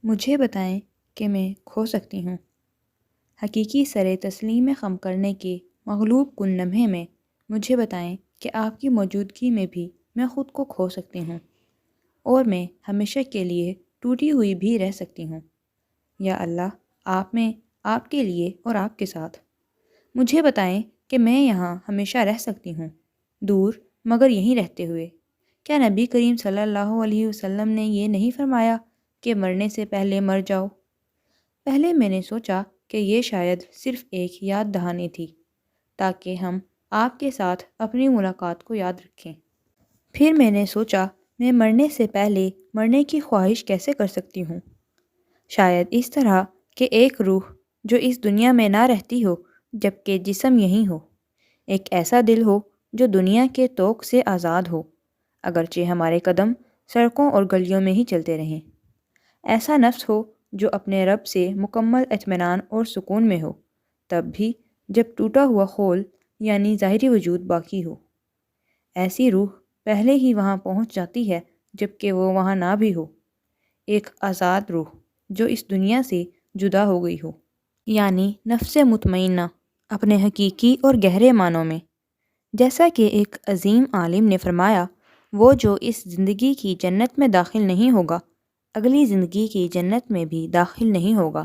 مجھے بتائیں کہ میں کھو سکتی ہوں۔ حقیقی سر تسلیم خم کرنے کے مغلوب کن لمحے میں مجھے بتائیں کہ آپ کی موجودگی میں بھی میں خود کو کھو سکتی ہوں اور میں ہمیشہ کے لیے ٹوٹی ہوئی بھی رہ سکتی ہوں۔ یا اللہ، آپ میں، آپ کے لیے اور آپ کے ساتھ۔ مجھے بتائیں کہ میں یہاں ہمیشہ رہ سکتی ہوں، دور مگر یہیں رہتے ہوئے۔ کیا نبی کریم صلی اللہ علیہ وسلم نے یہ نہیں فرمایا کہ مرنے سے پہلے مر جاؤ؟ پہلے میں نے سوچا کہ یہ شاید صرف ایک یاد دہانی تھی تاکہ ہم آپ کے ساتھ اپنی ملاقات کو یاد رکھیں۔ پھر میں نے سوچا میں مرنے سے پہلے مرنے کی خواہش کیسے کر سکتی ہوں؟ شاید اس طرح کہ ایک روح جو اس دنیا میں نہ رہتی ہو جبکہ جسم یہیں ہو، ایک ایسا دل ہو جو دنیا کے طوق سے آزاد ہو اگرچہ ہمارے قدم سڑکوں اور گلیوں میں ہی چلتے رہیں، ایسا نفس ہو جو اپنے رب سے مکمل اطمینان اور سکون میں ہو تب بھی جب ٹوٹا ہوا خول یعنی ظاہری وجود باقی ہو۔ ایسی روح پہلے ہی وہاں پہنچ جاتی ہے جبکہ وہ وہاں نہ بھی ہو، ایک آزاد روح جو اس دنیا سے جدا ہو گئی ہو، یعنی نفس مطمئنہ اپنے حقیقی اور گہرے معنوں میں۔ جیسا کہ ایک عظیم عالم نے فرمایا، وہ جو اس زندگی کی جنت میں داخل نہیں ہوگا اگلی زندگی کی جنت میں بھی داخل نہیں ہوگا۔